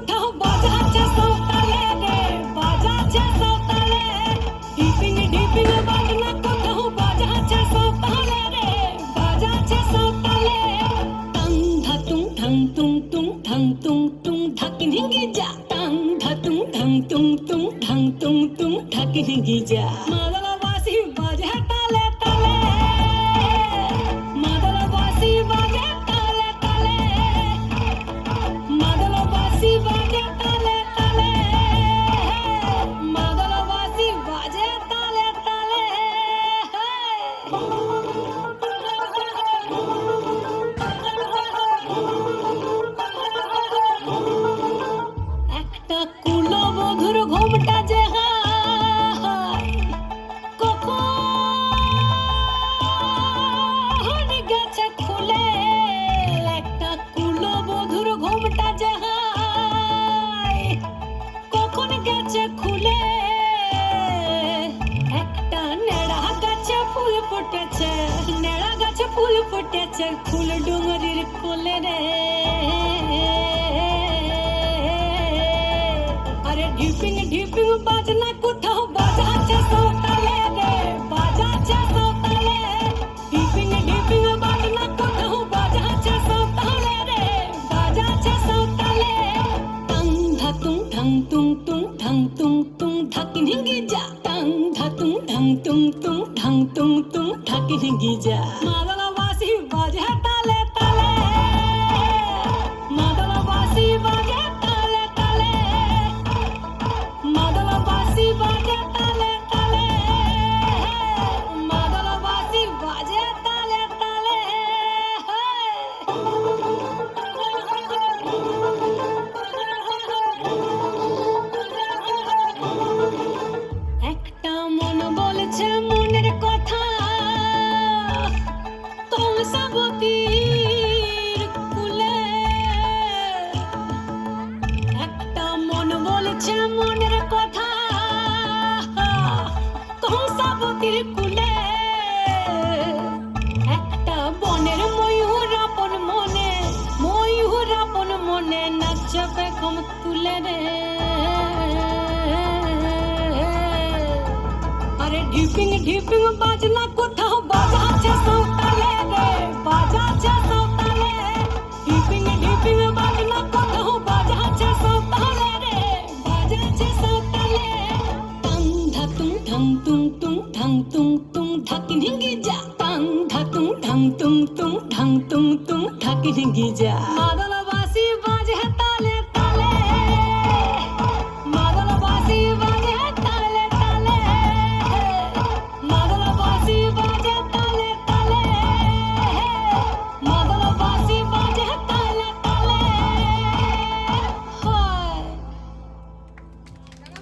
কোথাও বাজাচ্ছে সৌতালে রে, বাজাচ্ছে সৌতালে। ডিপিং ডিপিং বাজনা কোথাও বাজাচ্ছে সৌতালে রে, বাজাচ্ছে সৌতালে। টাং ধাতুং ধাং তুং তুং ধাং তুং তুং ধাকিন হিঙ্গি যা। টাং ধাতুং ধাং তুং তুং ধাং তুং তুং ধাকিন হিঙ্গি যা। মাদলবাসী বাজে তালে তালে, মাদলবাসী বাজে তালে তালে, মাদলবাসী বাজে তালে তালে, মাদলবাসী বাজে তালে তালে। একটা কুলবধূর ঘোমটা যে হায়, কখন গেছে খুলে। একটা কুলবধূর ঘোমটা যে হায়, কখন গেছে খুলে। একটা নেড়া গাছে ফুল ফুটেছে, নেড়া গাছে ফুল ফুটেছে, ফুল ডুঙরির কোলে রে। আরে ঢিপিং ঢিপিং বাজনা কোথাও বাজাচ্ছে সৌতালে রে, বাজাচ্ছে সৌতালে। ঢিপিং ঢিপিং বাজনা কোথাও বাজাচ্ছে সৌতালে রে, বাজাচ্ছে সৌতালে। টাং ধাতুং ধাং তুং তুং ধাং তুং তুং ধাকিন হিঙ্গি যা। টাং ধাতুং ধাং তুং তুং ধাং তুং তুং ধাকিন হিঙ্গি যা। মাদলবাসী বাজে তালে তালে, মাদলবাসী বাজে তালে তালে, মাদলবাসী বাজে তালে তালে, মাদলবাসী বাজে তালে তালে। একটা মন বলছে মনের কথা, কংসাবতীর কুলে। একটা মন বলছে মনের কথা, কংসাবতীর কুলে। একটা বনের ময়ূর আপন মনে, ময়ূর আপন মনে নাচবে কম তুলে রে। আরে ঢিপিং ঢিপিং বাজনা কোথাও বাজাচ্ছে সৌতালে রে, বাজাচ্ছে সৌতালে। ঢিপিং ঢিপিং বাজনা কোথাও বাজাচ্ছে সৌতালে রে, বাজাচ্ছে সৌতালে। টাং ধাতুং ধাং তুং তুং ধাং তুং তুং ধাকিন হিঙ্গি যা। টাং ধাতুং ধাং তুং তুং ধাং তুং তুং ধাকিন হিঙ্গি যা।